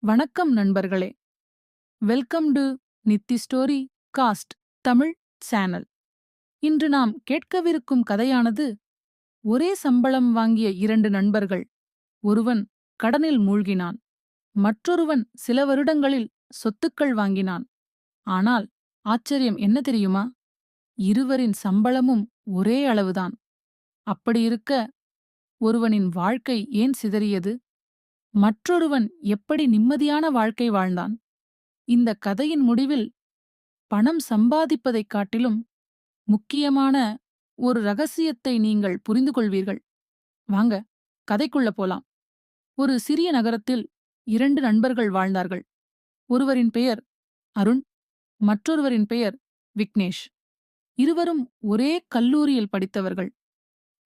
வணக்கம் நண்பர்களே. Welcome to NITI story cost Tamil channel. இன்று நாம் கேட்கவிருக்கும் கதையானது ஒரே சம்பளம் வாங்கிய இரண்டு நண்பர்கள். ஒருவன் கடனில் மூழ்கினான், மற்றொருவன் சில வருடங்களில் சொத்துக்கள் வாங்கினான். ஆனால் ஆச்சரியம் என்ன தெரியுமா? இருவரின் சம்பளமும் ஒரே அளவுதான். அப்படியிருக்க ஒருவனின் வாழ்க்கை ஏன் சிதறியது? மற்றொருவன் எப்படி நிம்மதியான வாழ்க்கை வாழ்ந்தான்? இந்த கதையின் முடிவில் பணம் சம்பாதிப்பதைக் காட்டிலும் முக்கியமான ஒரு ரகசியத்தை நீங்கள் புரிந்து கொள்வீர்கள். வாங்க, கதைக்குள்ள போலாம். ஒரு சிறிய நகரத்தில் இரண்டு நண்பர்கள் வாழ்ந்தார்கள். ஒருவரின் பெயர் அருண், மற்றொருவரின் பெயர் விக்னேஷ். இருவரும் ஒரே கல்லூரியில் படித்தவர்கள்.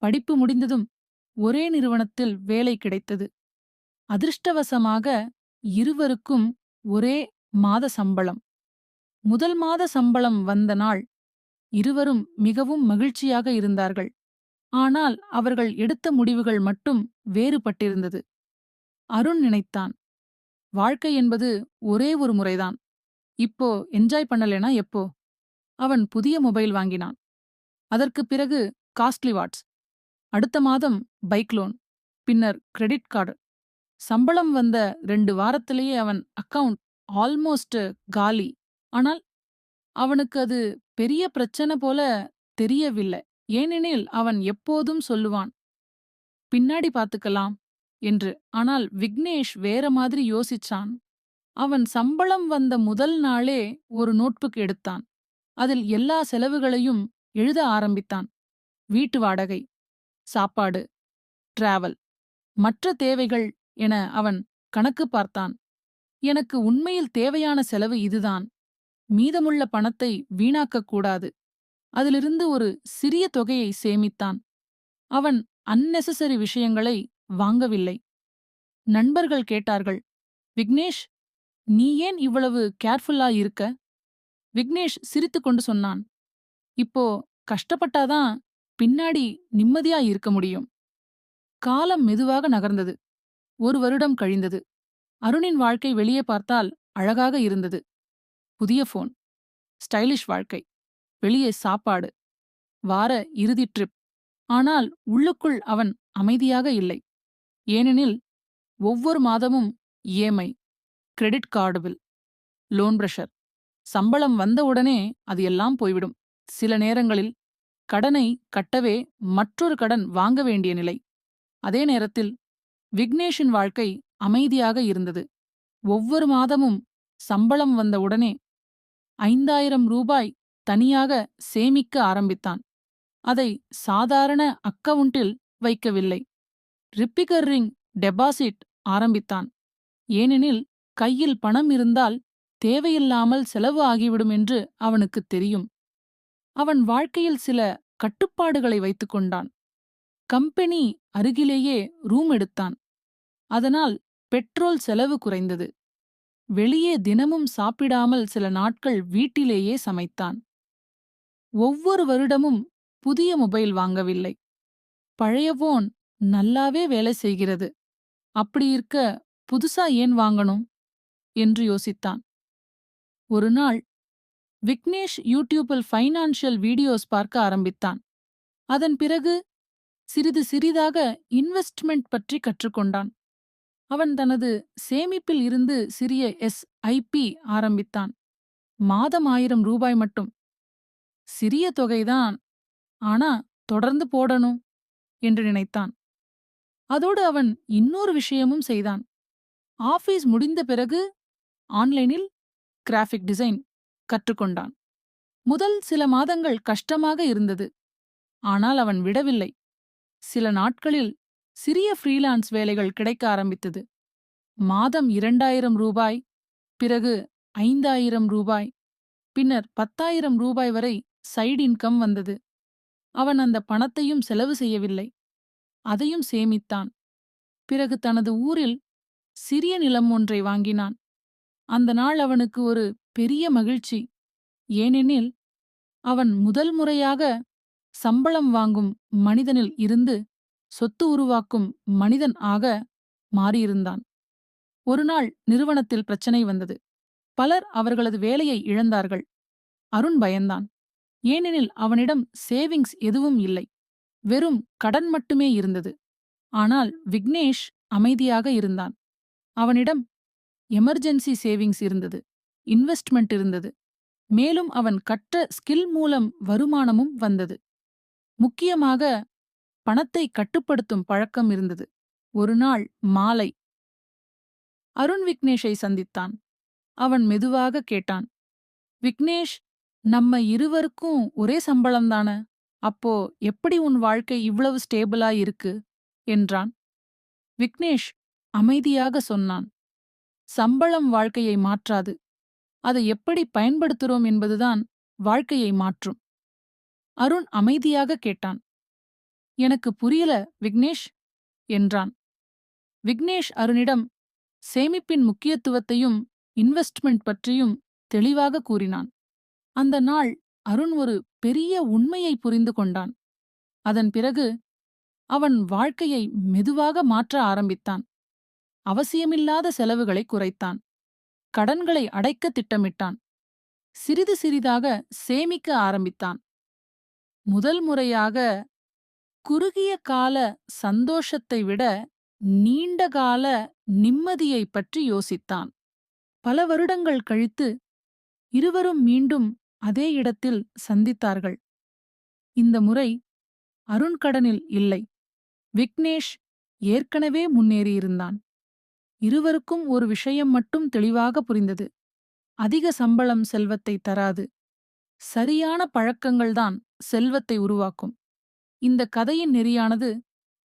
படிப்பு முடிந்ததும் ஒரே நிறுவனத்தில் வேலை கிடைத்தது. அதிர்ஷ்டவசமாக இருவருக்கும் ஒரே மாத சம்பளம். முதல் மாத சம்பளம் வந்த நாள் இருவரும் மிகவும் மகிழ்ச்சியாக இருந்தார்கள். ஆனால் அவர்கள் எடுத்த முடிவுகள் மட்டும் வேறுபட்டிருந்தது. அருண் நினைத்தான், வாழ்க்கை என்பது ஒரே ஒரு முறைதான். இப்போ என்ஜாய் பண்ணலேனா எப்போ? அவன் புதிய மொபைல் வாங்கினான். அதற்குப் பிறகு காஸ்ட்லி வாட்ச். அடுத்த மாதம் பைக் லோன், பின்னர் கிரெடிட் கார்டு. சம்பளம் வந்த 2 வாரத்திலேயே அவன் அக்கவுண்ட் ஆல்மோஸ்ட் காலி. ஆனால் அவனுக்கு அது பெரிய பிரச்சனை போல தெரியவில்லை. ஏனெனில் அவன் எப்போதும் சொல்லுவான், பின்னாடி பார்த்துக்கலாம் என்று. ஆனால் விக்னேஷ் வேற மாதிரி யோசிச்சான். அவன் சம்பளம் வந்த முதல் நாளே ஒரு நோட்புக் எடுத்தான். அதில் எல்லா செலவுகளையும் எழுத ஆரம்பித்தான். வீட்டு வாடகை, சாப்பாடு, டிராவல், மற்ற தேவைகள் என அவன் கணக்கு பார்த்தான். எனக்கு உண்மையில் தேவையான செலவு இதுதான். மீதமுள்ள பணத்தை வீணாக்கக் கூடாது. அதிலிருந்து ஒரு சிறிய தொகையை சேமித்தான். அவன் அன்னெசசரி விஷயங்களை வாங்கவில்லை. நண்பர்கள் கேட்டார்கள், விக்னேஷ், நீ ஏன் இவ்வளவு கேர்ஃபுல்லா இருக்க? விக்னேஷ் சிரித்துக்கொண்டு சொன்னான், இப்போ கஷ்டப்பட்டாதான் பின்னாடி நிம்மதியா இருக்க முடியும். காலம் மெதுவாக நகர்ந்தது. 1 வருடம் கழிந்தது. அருணின் வாழ்க்கை வெளியே பார்த்தால் அழகாக இருந்தது. புதிய போன், ஸ்டைலிஷ் வாழ்க்கை, வெளியே சாப்பாடு, வார இறுதி ட்ரிப். ஆனால் உள்ளுக்குள் அவன் அமைதியாக இல்லை. ஏனெனில் ஒவ்வொரு மாதமும் EMI, credit card bill, loan pressure. சம்பளம் வந்தவுடனே அது எல்லாம் போய்விடும். சில நேரங்களில் கடனை கட்டவே மற்றொரு கடன் வாங்க வேண்டிய நிலை. அதே நேரத்தில் விக்னேஷின் வாழ்க்கை அமைதியாக இருந்தது. ஒவ்வொரு மாதமும் சம்பளம் வந்தவுடனே 5000 ரூபாய் தனியாக சேமிக்க ஆரம்பித்தான். அதை சாதாரண அக்கவுண்டில் வைக்கவில்லை, ரிப்பிகரிங் டெபாசிட் ஆரம்பித்தான். ஏனெனில் கையில் பணம் இருந்தால் தேவையில்லாமல் செலவு ஆகிவிடும் என்று அவனுக்குத் தெரியும். அவன் வாழ்க்கையில் சில கட்டுப்பாடுகளை வைத்துக் கொண்டான். கம்பெனி அருகிலேயே ரூம் எடுத்தான். அதனால் பெட்ரோல் செலவு குறைந்தது. வெளியே தினமும் சாப்பிடாமல் சில நாட்கள் வீட்டிலேயே சமைத்தான். ஒவ்வொரு வருடமும் புதிய மொபைல் வாங்கவில்லை. பழைய போன் நல்லாவே வேலை செய்கிறது. அப்படியிருக்க புதுசா ஏன் வாங்கணும் என்று யோசித்தான். ஒரு நாள் விக்னேஷ் யூடியூபில் ஃபைனான்ஷியல் வீடியோஸ் பார்க்க ஆரம்பித்தான். அதன் பிறகு சிறிது சிறிதாக இன்வெஸ்ட்மெண்ட் பற்றி கற்றுக்கொண்டான். அவன் தனது சேமிப்பில் இருந்து சிறிய எஸ்ஐபி ஆரம்பித்தான். மாதம் 1000 ரூபாய் மட்டும். சிறிய தொகைதான், ஆனா தொடர்ந்து போடணும் என்று நினைத்தான். அதோடு அவன் இன்னொரு விஷயமும் செய்தான். ஆபீஸ் முடிந்த பிறகு ஆன்லைனில் கிராஃபிக் டிசைன் கற்றுக்கொண்டான். முதல் சில மாதங்கள் கஷ்டமாக இருந்தது. ஆனால் அவன் விடவில்லை. சில நாட்களில் சிறிய ஃப்ரீலான்ஸ் வேலைகள் கிடைக்க ஆரம்பித்தது. மாதம் 2000 ரூபாய், பிறகு 5000 ரூபாய், பின்னர் 10,000 ரூபாய் வரை சைடு இன்கம் வந்தது. அவன் அந்த பணத்தையும் செலவு செய்யவில்லை, அதையும் சேமித்தான். பிறகு தனது ஊரில் சிறிய நிலம் ஒன்றை வாங்கினான். அந்த நாள் அவனுக்கு ஒரு பெரிய மகிழ்ச்சி. ஏனெனில் அவன் முதல் முறையாக சம்பளம் வாங்கும் மனிதனில் இருந்து சொத்து உருவாக்கும் மனிதன் ஆக மாறியிருந்தான். ஒருநாள் நிறுவனத்தில் பிரச்சனை வந்தது. பலர் அவர்களது வேலையை இழந்தார்கள். அருண் பயந்தான். ஏனெனில் அவனிடம் சேவிங்ஸ் எதுவும் இல்லை. வெறும் கடன் மட்டுமே இருந்தது. ஆனால் விக்னேஷ் அமைதியாக இருந்தான். அவனிடம் எமர்ஜென்சி சேவிங்ஸ் இருந்தது, இன்வெஸ்ட்மெண்ட் இருந்தது. மேலும் அவன் கற்ற ஸ்கில் மூலம் வருமானமும் வந்தது. முக்கியமாக பணத்தை கட்டுப்படுத்தும் பழக்கம் இருந்தது. ஒருநாள் மாலை அருண் விக்னேஷை சந்தித்தான். அவன் மெதுவாக கேட்டான், விக்னேஷ், நம்ம இருவருக்கும் ஒரே சம்பளம்தான? அப்போ எப்படி உன் வாழ்க்கை இவ்வளவு ஸ்டேபிளா இருக்கு என்றான். விக்னேஷ் அமைதியாக சொன்னான், சம்பளம் வாழ்க்கையை மாற்றாது. அதை எப்படி பயன்படுத்துறோம் என்பதுதான் வாழ்க்கையை மாற்றும். அருண் அமைதியாக கேட்டான். எனக்கு புரியல விக்னேஷ் என்றான். விக்னேஷ் அருணிடம் சேமிப்பின் முக்கியத்துவத்தையும் இன்வெஸ்ட்மெண்ட் பற்றியும் தெளிவாக கூறினான். அந்த நாள் அருண் ஒரு பெரிய உண்மையை புரிந்து கொண்டான். அதன் பிறகு அவன் வாழ்க்கையை மெதுவாக மாற்ற ஆரம்பித்தான். அவசியமில்லாத செலவுகளை குறைத்தான். கடன்களை அடைக்க திட்டமிட்டான். சிறிது சிறிதாக சேமிக்க ஆரம்பித்தான். முதல் முறையாக குறுகிய கால சந்தோஷத்தை விட நீண்டகால நிம்மதியைப் பற்றி யோசித்தான். பல வருடங்கள் கழித்து இருவரும் மீண்டும் அதே இடத்தில் சந்தித்தார்கள். இந்த முறை அருண் கடனில் இல்லை. விக்னேஷ் ஏற்கனவே முன்னேறியிருந்தான். இருவருக்கும் ஒரு விஷயம் மட்டும் தெளிவாக புரிந்தது. அதிக சம்பளம் செல்வத்தை தராது. சரியான பழக்கங்கள்தான் செல்வத்தை உருவாக்கும். இந்த கதையின் நெறியானது,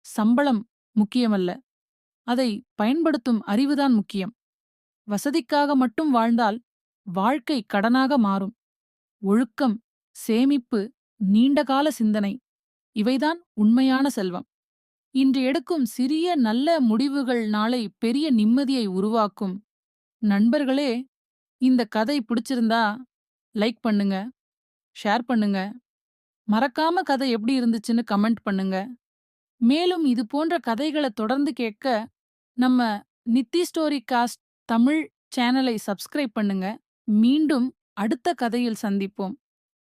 சம்பளம் முக்கியமல்ல, அதை பயன்படுத்தும் அறிவுதான் முக்கியம். வசதிக்காக மட்டும் வாழ்ந்தால் வாழ்க்கை கடனாக மாறும். ஒழுக்கம், சேமிப்பு, நீண்டகால சிந்தனை, இவைதான் உண்மையான செல்வம். இன்று எடுக்கும் சிறிய நல்ல முடிவுகள் நாளை பெரிய நிம்மதியை உருவாக்கும். நண்பர்களே, இந்த கதை பிடிச்சிருந்தா லைக் பண்ணுங்க, ஷேர் பண்ணுங்க. மறக்காம கதை எப்படி இருந்துச்சுன்னு கமெண்ட் பண்ணுங்க. மேலும் இது போன்ற கதைகளை தொடர்ந்து கேட்க நம்ம நித்தி ஸ்டோரி காஸ்ட் தமிழ் சேனலை சப்ஸ்கிரைப் பண்ணுங்க. மீண்டும் அடுத்த கதையில் சந்திப்போம்.